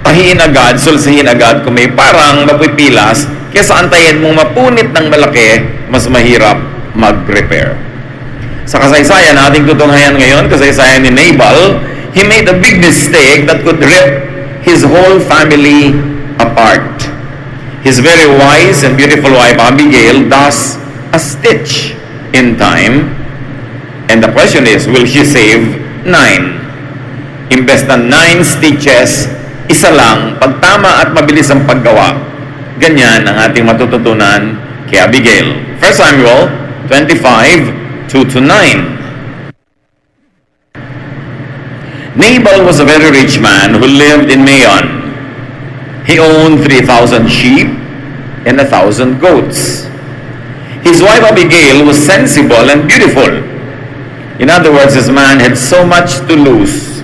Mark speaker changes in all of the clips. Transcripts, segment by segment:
Speaker 1: tahiin agad, sulsihin agad kung may parang mapipilas, kaysa antayin mong mapunit ng malaki, mas mahirap mag-repair. Sa kasaysayan, ating tutunghayan ngayon, kasaysayan ni Nabal, he made a big mistake that could rip his whole family apart. His very wise and beautiful wife Abigail does a stitch in time, and the question is, will she save 9? Imbes na 9 stitches, isa lang, pagtama at mabilis ang paggawa. Ganyan ang ating matututunan kay Abigail. 1 Samuel 25, 2-9. Nabal was a very rich man who lived in Maon. He owned 3,000 sheep and 1,000 goats. His wife Abigail was sensible and beautiful. In other words, this man had so much to lose.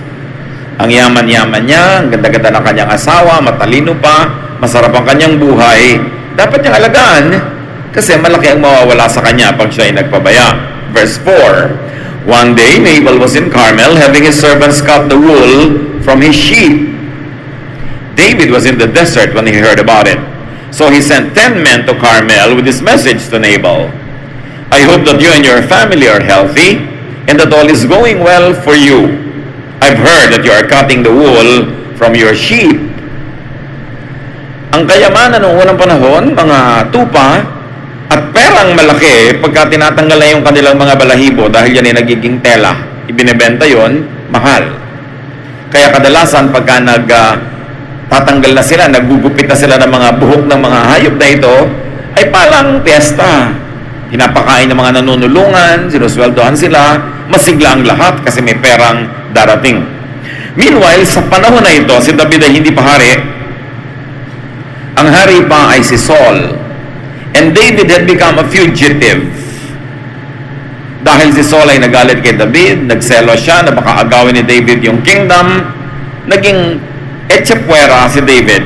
Speaker 1: Ang yaman-yaman niya, ang ganda-ganda ng kanyang asawa, matalino pa, masarap ang kanyang buhay, dapat niyang alagaan kasi malaki ang mawawala sa kanya pag siya ay nagpabaya. Verse 4, one day, Nabal was in Carmel having his servants cut the wool from his sheep. David was in the desert when he heard about it. So he sent 10 men to Carmel with this message to Nabal. I hope that you and your family are healthy and that all is going well for you. I've heard that you are cutting the wool from your sheep. Ang kayamanan noong unang panahon, mga tupa at perang malaki pagka tinatanggal na yung kanilang mga balahibo dahil yan ay nagiging tela. Ibinebenta yon, mahal. Kaya kadalasan pagka tatanggal na sila, naggugupit na sila ng mga buhok ng mga hayop na ito, ay palang piyesta. Pinapakain ng mga nanunulungan, sinusweldohan sila, masigla ang lahat kasi may perang darating. Meanwhile, sa panahon na ito, si David ay hindi pa hari. Ang hari pa ay si Saul. And David had become a fugitive. Dahil si Saul ay nagalit kay David, nagselo siya na baka agawin ni David yung kingdom, naging etchepuera si David.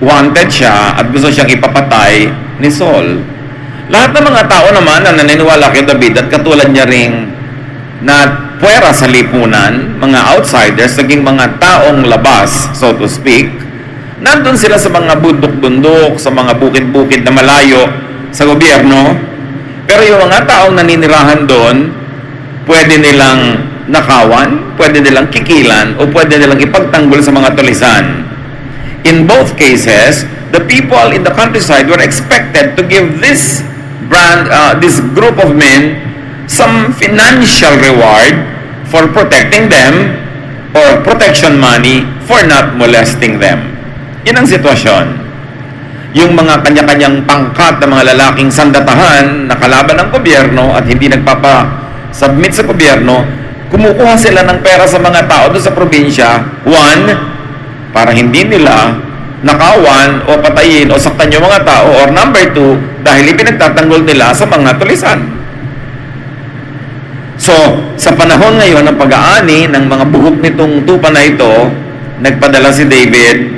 Speaker 1: Wanted siya at gusto siyang ipapatay ni Saul. Lahat ng mga tao naman na naniniwala kay David at katulad niya ring na puwera sa lipunan, mga outsiders, naging mga taong labas, so to speak, nandun sila sa mga bundok-bundok, sa mga bukid-bukid na malayo sa gobyerno, pero yung mga taong naninirahan doon, pwede nilang nakawan, pwede nilang kikilan, o pwede nilang ipagtanggol sa mga tulisan. In both cases, the people in the countryside were expected to give this group of men some financial reward for protecting them or protection money for not molesting them. Yan ang sitwasyon. Yung mga kanya-kanyang pangkat na mga lalaking sandatahan na kalaban ng gobyerno at hindi nagpapa-submit sa gobyerno, kumukuha sila ng pera sa mga tao doon sa probinsya. One, para hindi nila nakawan o patayin o saktan yung mga tao. Or number two, dahil ipinagtatanggol nila sa mga tulisan. So, sa panahon ngayon ng pag-aani ng mga buhok nitong tupa na ito, nagpadala si David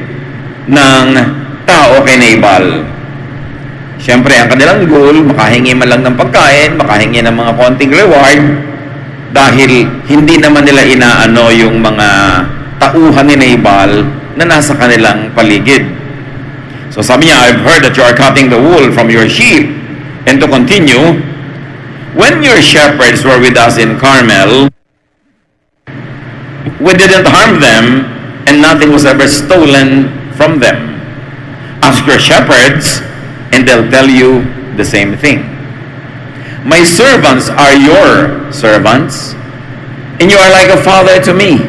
Speaker 1: ng tao kay Nabal. Siyempre, ang kanilang goal, makahingi man lang ng pagkain, makahingi ng mga konting reward, dahil hindi naman nila inaano yung mga tauhan ni Nabal na nasa kanilang paligid. So sabi niya, I've heard that you are cutting the wool from your sheep. And to continue, when your shepherds were with us in Carmel, we didn't harm them, and nothing was ever stolen from them. Ask your shepherds, and they'll tell you the same thing. My servants are your servants, and you are like a father to me.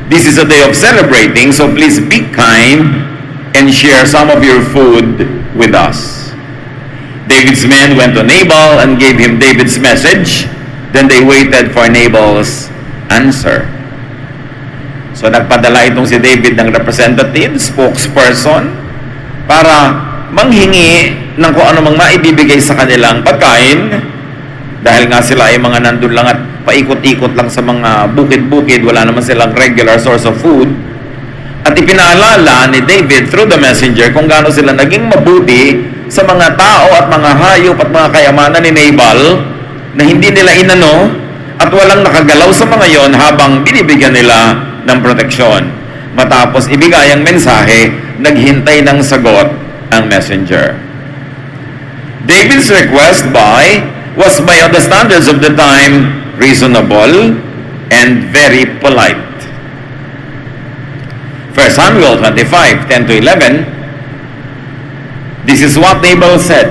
Speaker 1: This is a day of celebrating, so please be kind and share some of your food with us. David's men went to Nabal and gave him David's message. Then they waited for Nabal's answer. So nagpadala itong si David ng representative, spokesperson, para manghingi ng kung ano mang maibibigay sa kanilang pagkain. Dahil nga sila ay mga nandun lang at paikot-ikot lang sa mga bukid-bukid, wala naman silang regular source of food. At ipinaalala ni David through the messenger kung gaano sila naging mabuti sa mga tao at mga hayop at mga kayamanan ni Nabal na hindi nila inano at walang nakagalaw sa mga yon habang binibigyan nila ng proteksyon. Matapos ibigay ang mensahe, naghintay ng sagot ang messenger. David's request was by the standards of the time reasonable and very polite. 1 Samuel 25, 10 to 11, this is what Nabal said.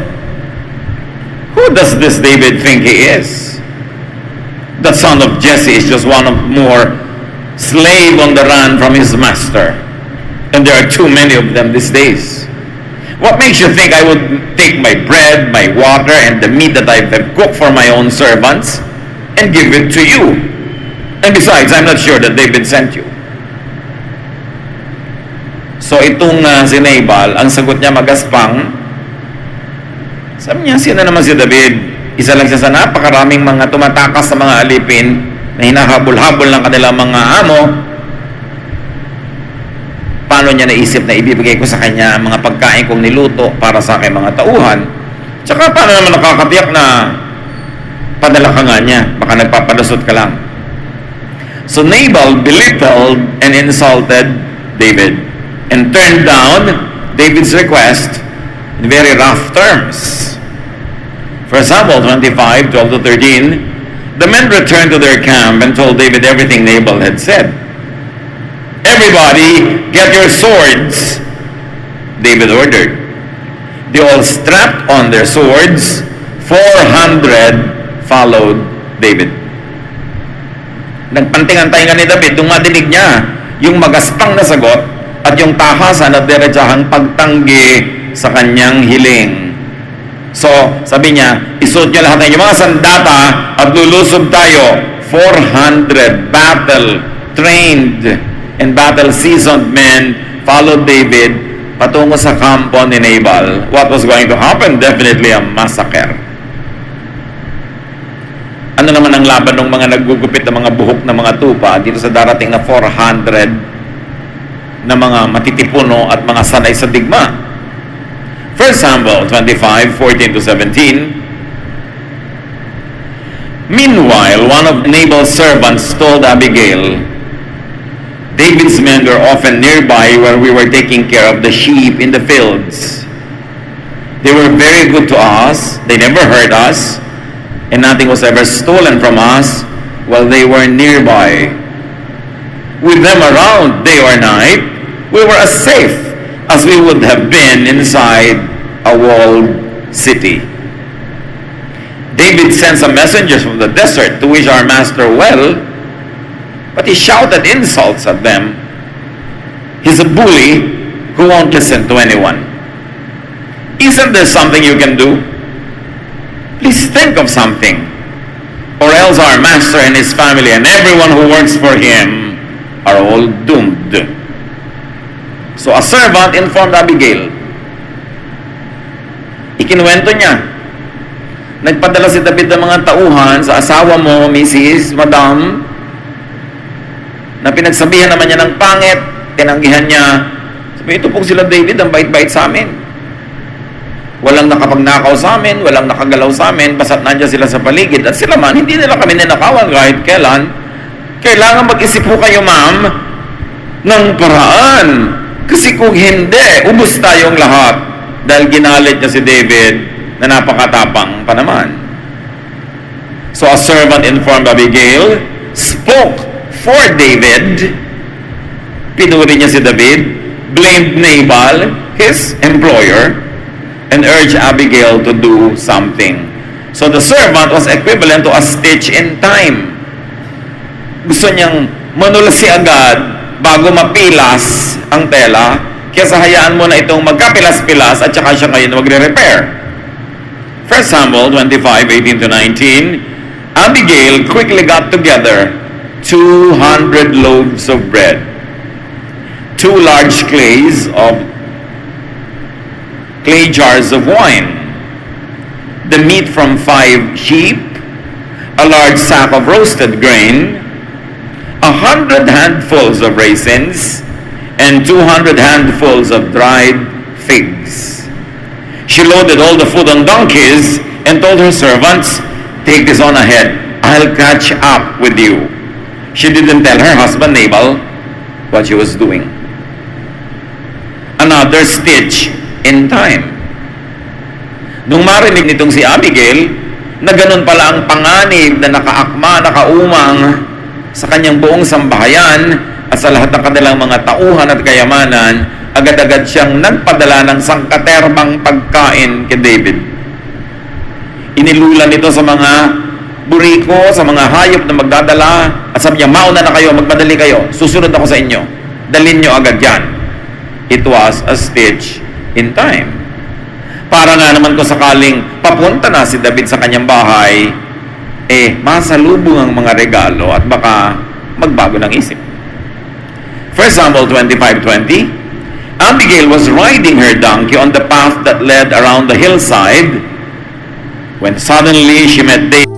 Speaker 1: Who does this David think he is? The son of Jesse is just one of more slave on the run from his master. And there are too many of them these days. What makes you think I would take my bread, my water, and the meat that I've cooked for my own servants and give it to you? And besides, I'm not sure that David sent you. So itong si Nabal, ang sagot niya magaspang. Sabi niya, sino naman si David? Isa lang siya sa napakaraming mga tumatakas sa mga alipin na hinahabol-habol ng kanilang mga amo. Paano niya naisip na ibibigay ko sa kanya ang mga pagkain kong niluto para sa aking mga tauhan? Tsaka paano naman nakakatiyak na padala ka nga niya? Baka nagpapadasot ka lang. So Nabal belittled and insulted David and turned down David's request in very rough terms. 1 Samuel 25, 12 to 13, the men returned to their camp and told David everything Nabal had said. Everybody, get your swords, David ordered. They all strapped on their swords. 400 followed David. Nagpanting-antay nga ni David nung madinig niya yung magaspang na sagot at yung tahasan at diretsahang pagtanggi sa kanyang hiling. So, sabi niya, isuot niyo lahat ng inyong mga sandata at lulusob tayo. 400 battle-trained and battle-seasoned men followed David patungo sa kampo ni Nabal. What was going to happen? Definitely a massacre. Ano naman ang laban ng mga naggugupit ng mga buhok ng mga tupa dito sa darating na 400 na mga matitipuno at mga sanay sa digma? 1 Samuel 25, 14 to 17. Meanwhile, one of Nabal's servants told Abigail, David's men were often nearby where we were taking care of the sheep in the fields. They were very good to us. They never hurt us, and nothing was ever stolen from us while they were nearby. With them around day or night, we were as safe as we would have been inside a walled city. David sent some messengers from the desert to wish our master well, but he shouted insults at them. He's a bully who won't listen to anyone. Isn't there something you can do? Please think of something, or else our master and his family and everyone who works for him are all doomed. So a servant informed Abigail. Ikinuwento niya. Nagpadala si David ng mga tauhan sa asawa mo, Mrs. Madam, na pinagsabihan naman niya ng pangit, tinanggihan niya. Sabi, ito pong sila David, ang bait-bait sa amin. Walang nakapagnakaw sa amin, walang nakagalaw sa amin, basta't nandiyan sila sa paligid. At sila man, hindi nila kami ninakawan kahit kailan. Kailangan mag-isip po kayo, ma'am, ng paraan. Kasi kung hindi, ubos tayong lahat. Dahil ginalit niya si David na napakatapang pa naman. So a servant informed Abigail, spoke for David, pinuri niya si David, blamed Nabal, his employer, and urged Abigail to do something. So the servant was equivalent to a stitch in time. Gusto niyang manulasi agad bago mapilas ang tela, kesa hayaan mo na itong magkapilas-pilas at saka siya ngayon magre-repair. 1 Samuel 25, 18 to 19, Abigail quickly got together 200 loaves of bread, 2 large clay jars of wine, the meat from 5 sheep, a large sack of roasted grain, 100 handfuls of raisins, and 200 handfuls of dried figs. She loaded all the food on donkeys and told her servants, take this on ahead. I'll catch up with you. She didn't tell her husband Nabal what she was doing. Another stitch in time. Nung marinig nitong si Abigail, na ganun pala ang panganib na nakaakma, nakaumang sa kanyang buong sambahayan at sa lahat ng kanilang mga tauhan at kayamanan, agad-agad siyang nagpadala ng sangkaterbang pagkain kay David. Inilulan nito sa mga buriko, sa mga hayop na magdadala, at sabi niya, mauna na kayo, magmadali kayo, susunod ako sa inyo, dalhin nyo agad yan. It was a stitch in time. Para nga naman kung sakaling papunta na si David sa kanyang bahay, masalubong ang mga regalo at baka magbago ng isip. 1 Samuel 25:20, Abigail was riding her donkey on the path that led around the hillside when suddenly she met David.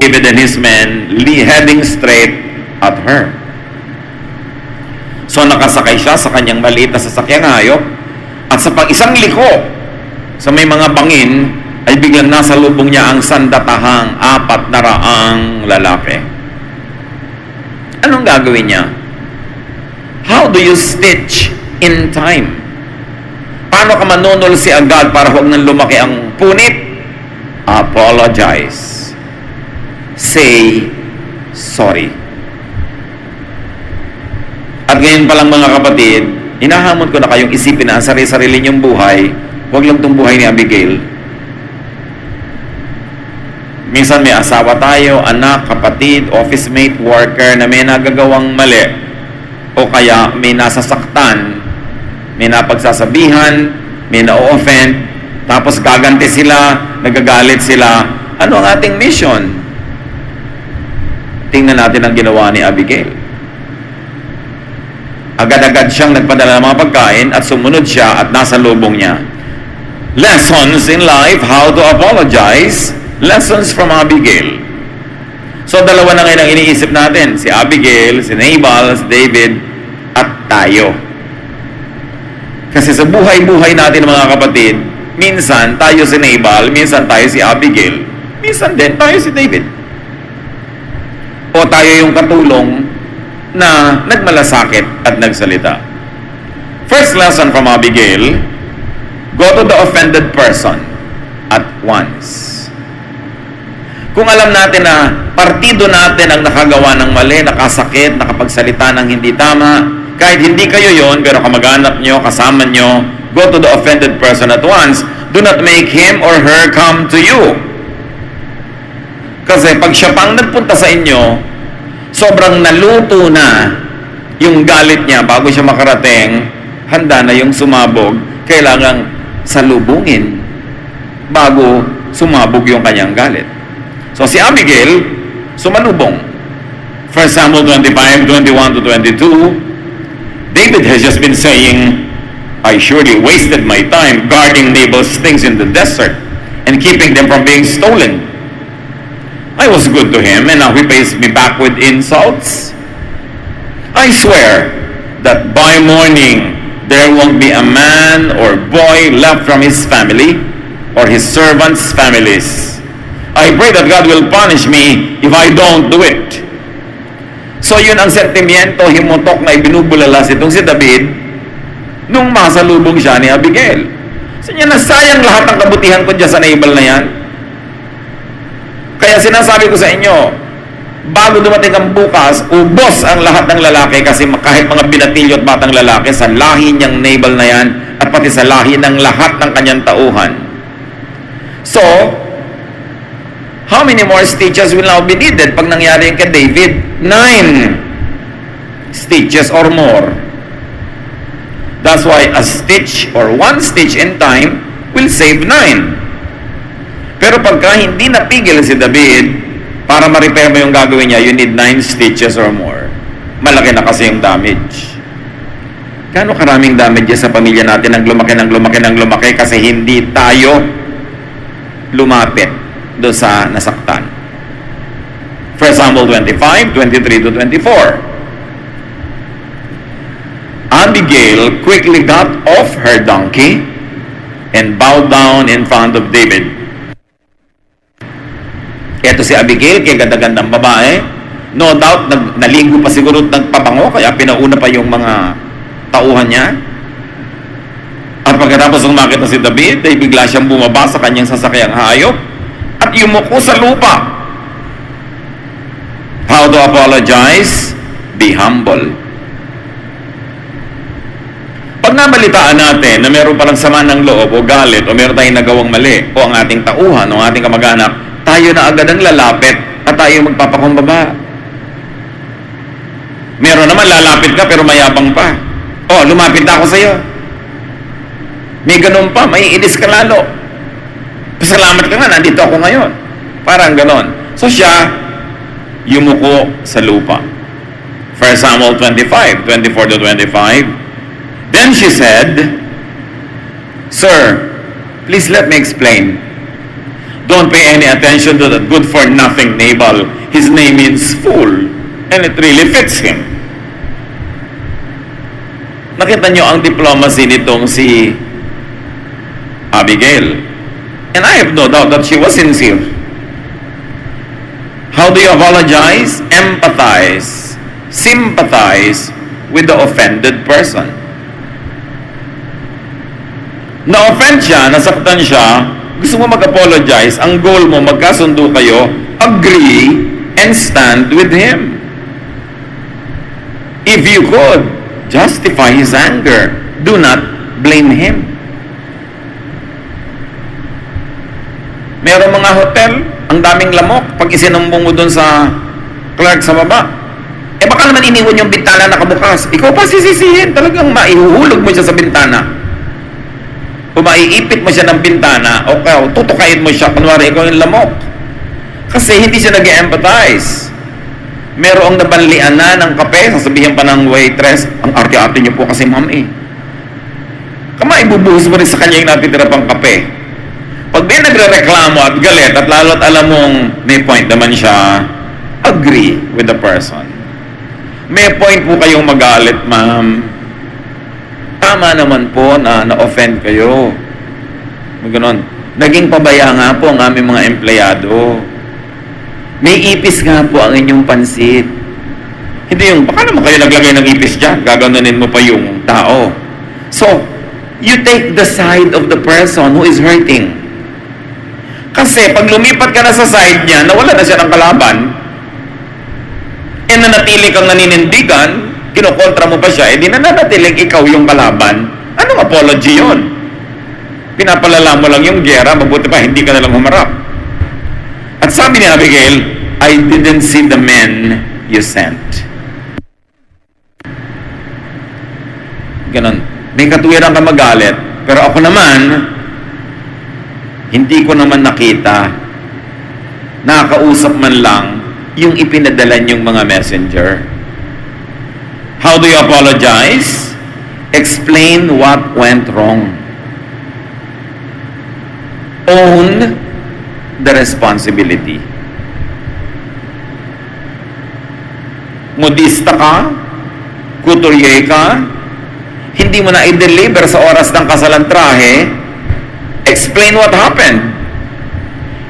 Speaker 1: David and his men heading straight at her. So nakasakay siya sa kanyang maliit na sasakyang hayop at sa pang-isang liko sa may mga bangin ay biglang nasa lubong niya ang sandatahang 400 lalaki. Anong gagawin niya? How do you stitch in time? Paano ka manunulsi agad para huwag nang lumaki ang punit? Apologize. Say sorry. At ngayon pa lang mga kapatid, hinahamon ko na kayong isipin na ang sarili-sarili niyong buhay, huwag lang itong buhay ni Abigail. Minsan may asawa tayo, anak, kapatid, office mate, worker na may nagagawang mali o kaya may nasasaktan, may napagsasabihan, may na-offend, tapos gaganti sila, nagagalit sila. Ano ang ating mission? Tingnan natin ang ginawa ni Abigail. Agad-agad siyang nagpadala ng mga pagkain at sumunod siya at nasa lubong niya. Lessons in life, how to apologize. Lessons from Abigail. So dalawa na ngayon ang iniisip natin. Si Abigail, si Nabal, si David, at tayo. Kasi sa buhay-buhay natin mga kapatid, minsan tayo si Nabal, minsan tayo si Abigail, minsan din tayo si David. O tayo yung katulong na nagmalasakit at nagsalita. First lesson from Abigail, go to the offended person at once. Kung alam natin na partido natin ang nakagawa ng mali, nakasakit, nakapagsalita ng hindi tama, kahit hindi kayo yon, pero kamag-anak nyo, kasama nyo, go to the offended person at once. Do not make him or her come to you. Kasi pag siya pang nagpunta sa inyo, sobrang naluto na yung galit niya bago siya makarating, handa na yung sumabog, kailangang salubungin bago sumabog yung kanyang galit. So si Abigail, sumalubong. 1 Samuel 25:21-22, David has just been saying, I surely wasted my time guarding Nabal's things in the desert and keeping them from being stolen. I was good to him, and now he pays me back with insults. I swear that by morning there won't be a man or boy left from his family or his servants' families. I pray that God will punish me if I don't do it. So yun ang sentimiento, himutok na ibinubulala itong si David nung masalubong siya ni Abigail. So niya, nasayang lahat ng kabutihan ko dyan sa Nabal na yan. Kaya sinasabi ko sa inyo, bago dumating ang bukas, ubos ang lahat ng lalaki kasi kahit mga binatilyo at batang lalaki sa lahi niyang Nabal na yan at pati sa lahi ng lahat ng kanyang tauhan. So, how many more stitches will now be needed pag nangyari yung kay David? 9 stitches or more. That's why a stitch or one stitch in time will save 9. Pero pagka hindi napigil si David, para ma-repair mo yung gagawin niya, you need 9 stitches or more. Malaki na kasi yung damage. Gano'ng karaming damage sa pamilya natin ang lumaki kasi hindi tayo lumapit doon sa nasaktan. 1 Samuel 25, 23 to 24. Abigail quickly got off her donkey and bowed down in front of David. Ito si Abigail, kaya ganda-gandang babae. No doubt, naligo pa siguro at nagpabango, kaya pinauna pa yung mga tauhan niya. At pagkatapos ng makita si David, ay bigla siyang bumaba sa kanyang sasakyang hayop at yumuko sa lupa. How to apologize? Be humble. Pag nabalitaan natin na meron palang sama ng loob o galit o meron tayong nagawang mali o ang ating tauhan o ang ating kamag-anak, tayo na agad ang lalapit at tayo magpapakumbaba. Meron naman lalapit ka pero mayabang pa. Oh, lumapit ako sa iyo. May ganun pa, may inis ka lalo. Pasalamat ka nga, nandito ako ngayon. Parang ganon. So siya, yumuko sa lupa. 1 Samuel 25, 24 to 25. Then she said, Sir, please let me explain. Don't pay any attention to that good-for-nothing Nabal. His name means fool, and it really fits him. Nakita nyo ang diplomacy nitong si Abigail. And I have no doubt that she was sincere. How do you apologize? Empathize. Sympathize with the offended person. Na-offend siya, nasaktan siya, gusto mo mag-apologize, ang goal mo, magkasundo kayo, agree, and stand with him. If you could, justify his anger. Do not blame him. Merong mga hotel, ang daming lamok, pag isinumbong mo dun sa clerk sa baba, baka naman iniwan yung bintana nakabukas. Ikaw pa sisisihin, talagang maihuhulog mo siya sa bintana. O maiipit mo siya ng bintana, o tutukayin mo siya, kunwari ikaw yung lamok. Kasi hindi siya nag-empathize. Merong nabanlian na ng kape, sasabihin pa ng waitress, ang arte-arte niyo po kasi ma'am eh. Ibubuhos mo rin sa kanya yung natitira pang kape. Pag may nagre-reklamo at galit, at lalo't alam mong may point naman siya, agree with the person. May point po kayong magalit, ma'am. Tama naman po na na-offend kayo. Ganon. Naging pabaya nga po ang aming mga empleyado. May ipis nga po ang inyong pansit. Hindi yung, baka naman kayo naglagay ng ipis dyan, gaganunin mo pa yung tao. So, you take the side of the person who is hurting. Kasi pag lumipat ka na sa side niya, nawala na siya ng kalaban, e nanatili kang naninindigan, kinokontra mo pa siya, di nananatiling ikaw yung kalaban, anong apology yun? Pinapalala mo lang yung gera, mabuti pa, hindi ka na lang humarap. At sabi ni Abigail, I didn't see the men you sent. Ganon. May katuwiran ka magalit, pero ako naman, hindi ko naman nakita, nakakausap man lang yung ipinadala niyong mga messenger. How do you apologize? Explain what went wrong. Own the responsibility. Modista ka, couturier ka, hindi mo na i-deliver sa oras ng kasalantrahe, explain what happened.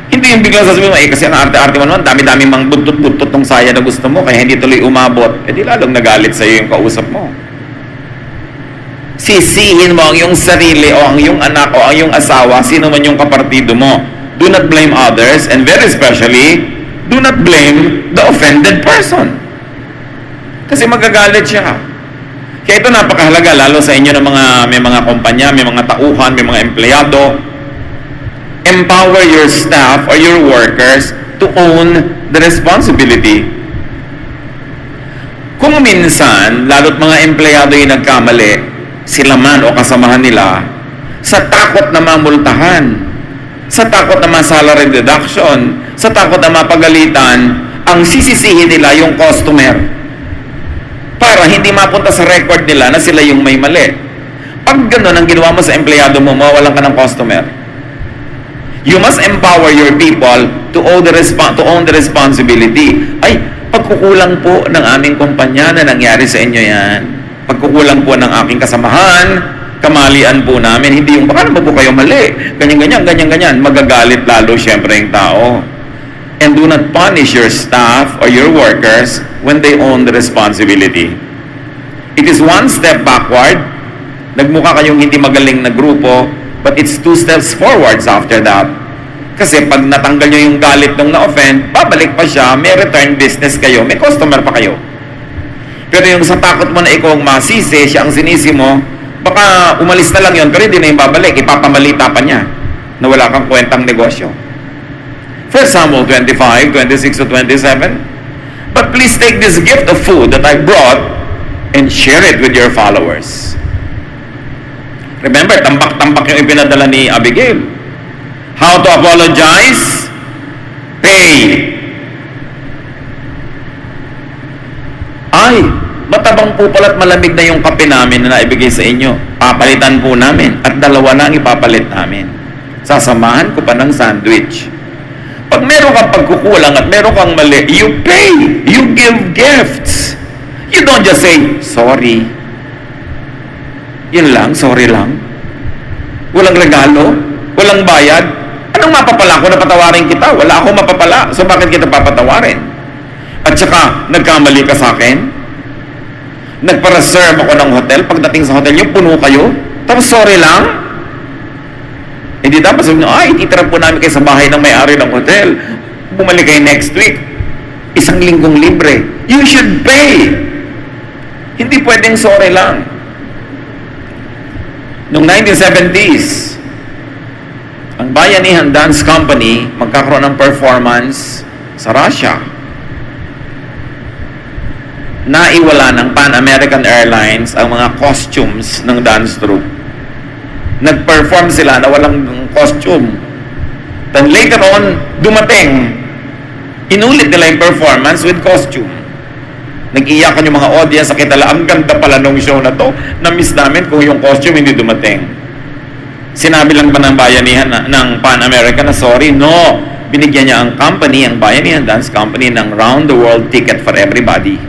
Speaker 1: Hindi yung biglang sasabihin mo, kasi ang arte-arte mo naman, dami-dami mang buntot-buntot ng saya na gusto mo, kaya hindi tuloy umabot. Di lalong nagalit sa'yo yung kausap mo. Sisihin mo ang iyong sarili, o ang iyong anak, o ang iyong asawa, sino man yung kapartido mo. Do not blame others, and very especially, do not blame the offended person. Kasi magagalit siya. Kaya ito napakahalaga, lalo sa inyo ng may mga kumpanya, may mga tauhan, may mga empleyado. Empower your staff or your workers to own the responsibility. Kung minsan, lalo't mga empleyado yung nagkamali, sila man o kasamahan nila, sa takot na mamultahan, sa takot na salary deduction, sa takot na mapagalitan, ang sisisihin nila yung customer para hindi mapunta sa record nila na sila yung may mali. Pag gano'n ang ginawa mo sa empleyado mo, mawalan ka ng customer. You must empower your people to own the responsibility. Ay, pagkukulang po ng aming kumpanya na nangyari sa inyo yan. Pagkukulang po ng aking kasamahan, kamalian po namin, hindi yung baka naman po kayo mali. Ganyan. Magagalit lalo siyempre yung tao. And do not punish your staff or your workers when they own the responsibility. It is one step backward. Nagmukha kayong hindi magaling na grupo, but it's 2 steps forwards after that. Kasi pag natanggal nyo yung galit nung na-offend, babalik pa siya, may return business kayo, may customer pa kayo. Pero yung sa takot mo na ikaw ang masisi, siya ang sinisi mo, baka umalis na lang yun, pero hindi na yung babalik, ipapamalita pa niya na wala kang kwentang negosyo. 1 Samuel 25, 26 to 27. But please take this gift of food that I brought and share it with your followers. Remember, tambak-tambak yung ipinadala ni Abigail. How to apologize? Pay. Ay, matabang po pala't malamig na yung kape namin na naibigay sa inyo. Papalitan po namin at 2 na ang ipapalit namin. Sasamahan ko pa ng sandwich. Pag meron kang pagkukulang at meron kang mali, you pay. You give gifts. You don't just say, sorry. Yun lang, sorry lang. Walang regalo, walang bayad. Anong mapapala ko na patawarin kita? Wala akong mapapala. So bakit kita papatawarin? At saka, nagkamali ka sa akin? Nagpa-reserve ako ng hotel. Pagdating sa hotel niyo, puno kayo. Tapos sorry lang? Hindi dapat sabihin, ititira po namin kayo sa bahay ng may-ari ng hotel. Bumalik kayo next week. 1 linggong libre. You should pay. Hindi pwedeng sorry lang. Noong 1970s, ang Bayanihan Dance Company magkakaroon ng performance sa Russia. Naiwala ng Pan American Airlines ang mga costumes ng dance troupe. Nag-perform sila na walang costume. Then later on, dumating. Inulit nila yung performance with costume. Nag-iyakan yung mga audience sa kitala, ang ganda pala nung show na to. Na-miss namin kung yung costume hindi dumating. Sinabi lang ba ng Bayanihan ng Pan American na sorry? No. Binigyan niya ang company, ang Bayanihan Dance Company, ng round-the-world ticket for everybody.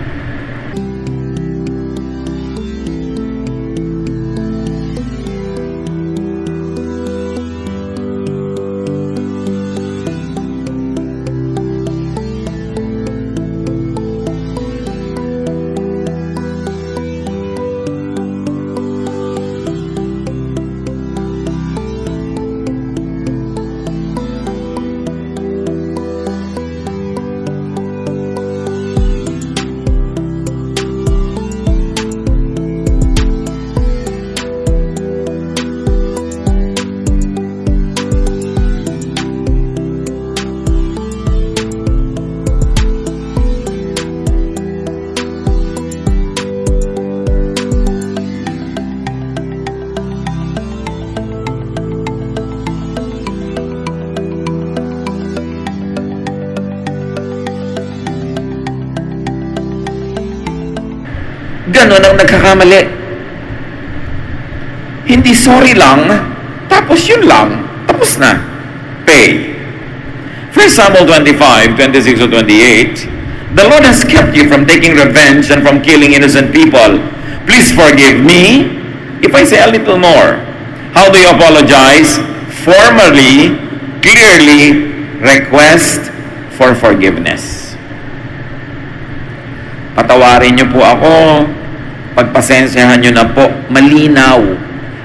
Speaker 1: Ganon ang nagkakamali. Hindi sorry lang, tapos yun lang, tapos na. Pay. 1 Samuel 25, 26 to 28, the Lord has kept you from taking revenge and from killing innocent people. Please forgive me if I say a little more. How do you apologize? Formally, clearly, request for forgiveness. Patawarin niyo po ako. Pagpasensyahan nyo na po, malinaw.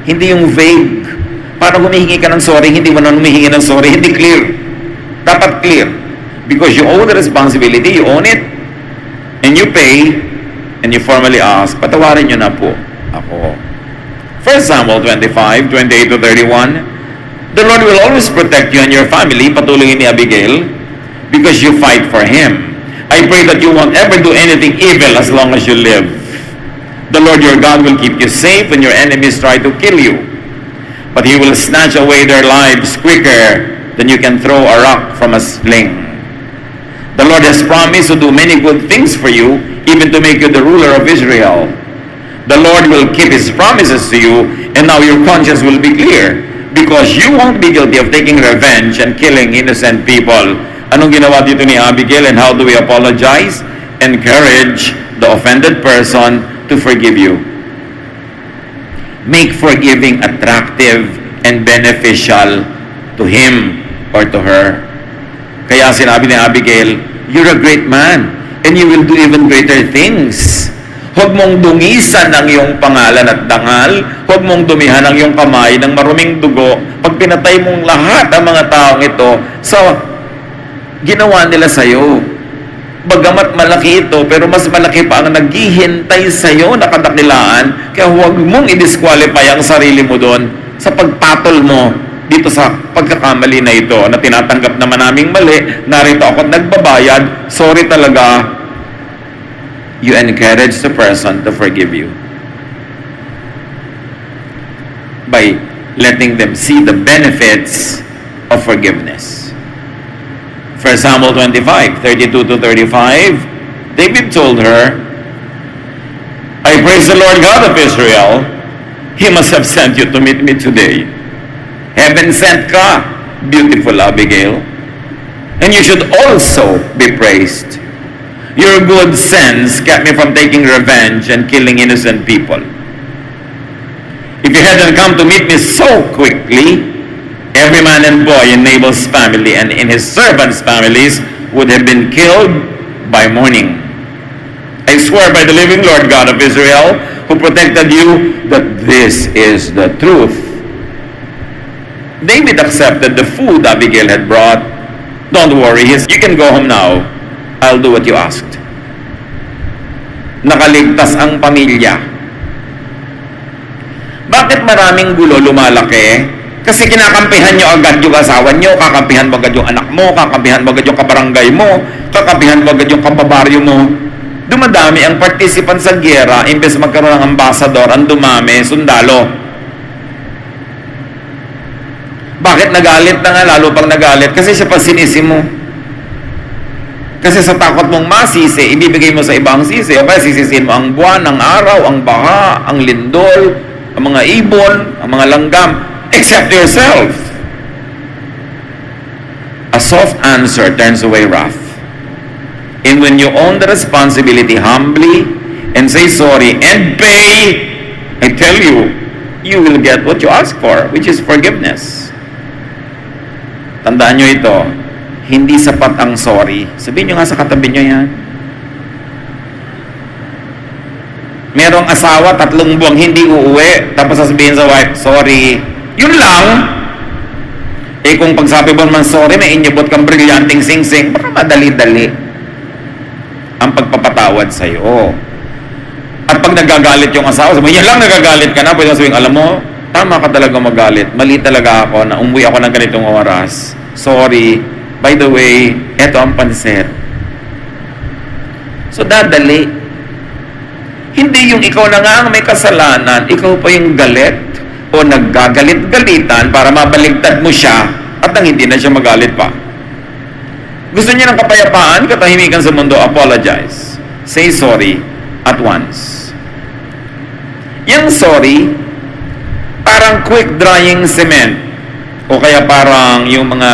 Speaker 1: Hindi yung vague. Parang humihingi ka ng sorry, hindi mo na humihingi ng sorry, hindi clear. Dapat clear. Because you own the responsibility, you own it, and you pay, and you formally ask, patawarin nyo na po ako. 1 Samuel 25, 28 to 31, the Lord will always protect you and your family, patuloy ni Abigail, because you fight for Him. I pray that you won't ever do anything evil as long as you live. The Lord your God will keep you safe when your enemies try to kill you. But He will snatch away their lives quicker than you can throw a rock from a sling. The Lord has promised to do many good things for you, even to make you the ruler of Israel. The Lord will keep His promises to you, and now your conscience will be clear, because you won't be guilty of taking revenge and killing innocent people. Anong ginawa dito ni Abigail, and how do we apologize? Encourage the offended person to forgive you. Make forgiving attractive and beneficial to him or to her. Kaya sinabi ni Abigail, you're a great man, and you will do even greater things. Huwag mong dungisan ang iyong pangalan at dangal. Huwag mong dumihan ang iyong kamay ng maruming dugo. Pag pinatay mong lahat ang mga taong ito, ginawa nila sa'yo. Bagamat malaki ito, pero mas malaki pa ang naghihintay sa'yo na kadakilaan. Kaya huwag mong i-disqualify ang sarili mo doon sa pagpatol mo dito sa pagkakamali na ito na tinatanggap naman naming mali. Narito ako at nagbabayad. Sorry talaga. You encourage the person to forgive you by letting them see the benefits of forgiveness. 1 Samuel 25, 32 to 35, David told her, I praise the Lord God of Israel. He must have sent you to meet me today. Heaven sent ka, beautiful Abigail. And you should also be praised. Your good sense kept me from taking revenge and killing innocent people. If you hadn't come to meet me so quickly, every man and boy in Nabal's family and in his servants' families would have been killed by morning. I swear by the living Lord God of Israel, who protected you, that this is the truth. David accepted the food Abigail had brought. Don't worry, you can go home now. I'll do what you asked. Nakaligtas ang pamilya. Bakit maraming gulo lumalaki? Kasi kinakampihan nyo agad yung asawa nyo, kakampihan mo agad yung anak mo, kakampihan mo agad yung kabarangay mo, kakampihan mo agad yung kababaryo mo. Dumadami ang participant sa giyera, imbes magkaroon ng ambassador, ang dumami, sundalo. Bakit nagalit na nga, lalo pang nagalit? Kasi siya pa sinisi mo. Kasi sa takot mong masisi, ibibigay mo sa ibang sisi. O kaya sisisin mo ang buwan, ang araw, ang baha, ang lindol, ang mga ibon, ang mga langgam. Except yourself. A soft answer turns away wrath. And when you own the responsibility humbly and say sorry and pay, I tell you, you will get what you ask for, which is forgiveness. Tandaan nyo ito, hindi sapat ang sorry. Sabihin nyo nga sa katabi nyo yan. Merong asawa, 3 buwang hindi uuwi, tapos sasabihin sa wife, sorry. Yun lang. Eh kung pagsabi mo naman sorry, may inyabot kang brilyanting sing-sing, baka madali-dali ang pagpapatawad sa'yo. At pag nagagalit yung asawa, sabi, yan lang nagagalit ka na, pwede sabihin, alam mo, tama ka talaga magalit. Mali talaga ako na umuwi ako ng ganitong oras. Sorry. By the way, eto ang pansit. So, dadali. Hindi yung ikaw na nga ang may kasalanan, ikaw pa yung galit o naggagalit-galitan para mabaligtad mo siya at nang hindi na siya magalit pa. Gusto niya ng kapayapaan, katahimikan sa mundo, apologize. Say sorry at once. Yung sorry, parang quick-drying cement. O kaya parang yung mga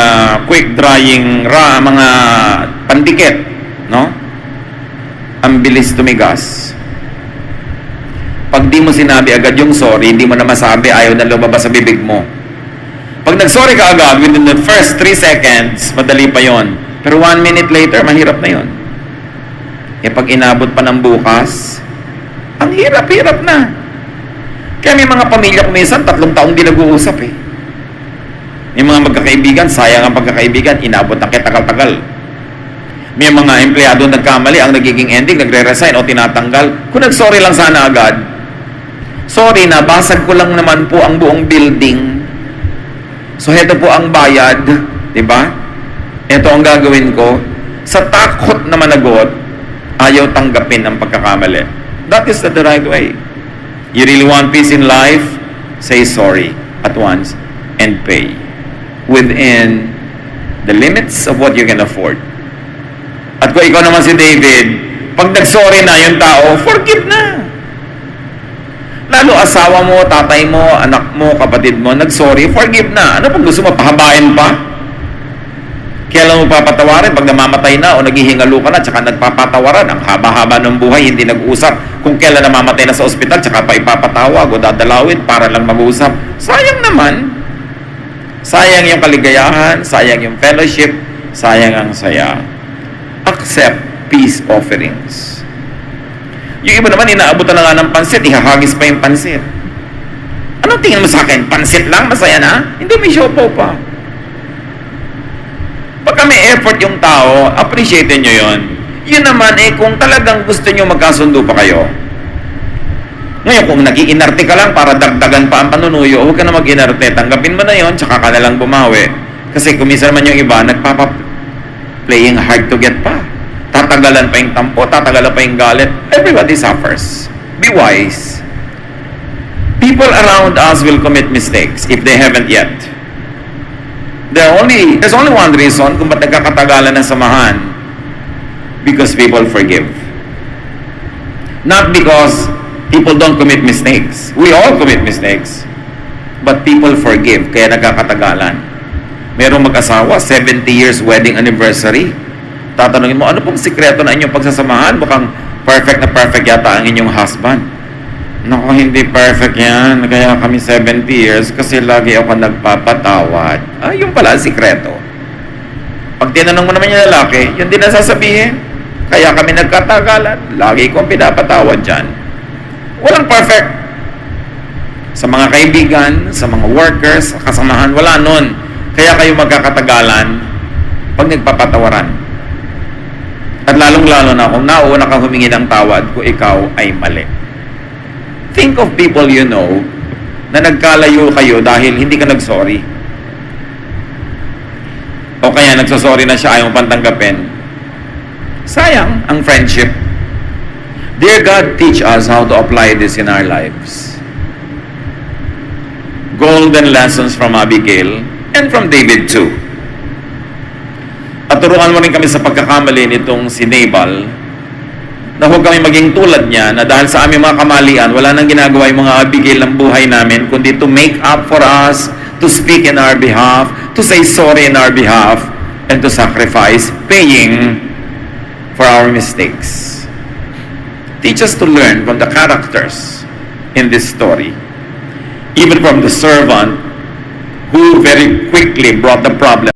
Speaker 1: quick-drying mga pandikit, no? Ang bilis tumigas. Pag di mo sinabi agad yung sorry, hindi mo na masabi, ayaw na lumabas sa bibig mo. Pag nag-sorry ka agad, within the first 3 seconds, madali pa yon. Pero 1 minute later, mahirap na yon. Eh pag inabot pa ng bukas, ang hirap-hirap na. Kaya may mga pamilya kung minsan, 3 taong di nag-uusap eh. May mga magkakaibigan, sayang ang pagkakaibigan, inabot na kaya tagal-tagal. May mga empleyado nagkamali, ang nagiging ending, nagre-resign o tinatanggal. Kung nag-sorry lang sana agad, sorry na, basag ko lang naman po ang buong building. So, heto po ang bayad, di ba? Ito ang gagawin ko. Sa takot na managot, ayaw tanggapin ang pagkakamali. That is the right way. You really want peace in life? Say sorry at once and pay within the limits of what you can afford. At kung ikaw naman si David, pag nag-sorry na yung tao, forgive na. Lalo asawa mo, tatay mo, anak mo, kapatid mo, nag-sorry, forgive na. Ano pag gusto mo, pahabain pa? Kailan mo papatawarin? Pag namamatay na o naghihingalo ka na, tsaka nagpapatawaran. Ang haba-haba ng buhay, hindi nag-uusap. Kung kailan namamatay na sa ospital, tsaka pa ipapatawag o dadalawin para lang mag-uusap. Sayang naman. Sayang yung kaligayahan, sayang yung fellowship, sayang ang saya. Accept peace offerings. Yung iba naman, inaabutan na nga ng pansit, ihahagis pa yung pansit. Anong tingin mo sa akin? Pansit lang? Masaya na? Hindi, may siopaw pa. Pagka may effort yung tao, appreciate nyo yun. Yun naman, kung talagang gusto nyo magkasundo pa kayo. Ngayon, kung nag-iinarte ka lang para dagdagan pa ang panunuyo, huwag ka na mag-inarte. Tanggapin mo na yun, tsaka ka na lang bumawi. Kasi kung minsan man yung iba, playing hard to get pa. Tatagalan pa yung tampo, tatagalan pa yung galit. Everybody suffers. Be wise. People around us will commit mistakes if they haven't yet. There's only one reason kung ba't nagkakatagalan ng samahan. Because people forgive. Not because people don't commit mistakes. We all commit mistakes. But people forgive, kaya nagkakatagalan. Merong mag-asawa, 70 years wedding anniversary. Tatanungin mo, ano pong sikreto na inyong pagsasamahan? Mukhang perfect na perfect yata ang inyong husband. Naku, hindi perfect yan. Kaya kami 70 years kasi lagi ako nagpapatawad. Yung pala ang sikreto. Pag tinanong mo naman yung lalaki, yun din ang sasabihin. Kaya kami nagkatagalan. Lagi kong pinapatawad dyan. Walang perfect. Sa mga kaibigan, sa mga workers, sa kasamahan, wala nun. Kaya kayo magkakatagalan pag nagpapatawaran. At lalong-lalo na kung nauuna kang humingi ng tawad kung ikaw ay mali. Think of people you know na nagkalayo kayo dahil hindi ka nag-sorry. O kaya nagsasorry na siya, ayaw pang tanggapin. Sayang ang friendship. Dear God, teach us how to apply this in our lives. Golden lessons from Abigail and from David too. At turuan mo rin kami sa pagkakamali nitong si Nabal na huwag kami maging tulad niya na dahil sa aming mga kamalian, wala nang ginagawa yung mga Abigail ng buhay namin kundi to make up for us, to speak in our behalf, to say sorry in our behalf, and to sacrifice paying for our mistakes. Teach us to learn from the characters in this story. Even from the servant who very quickly brought the problem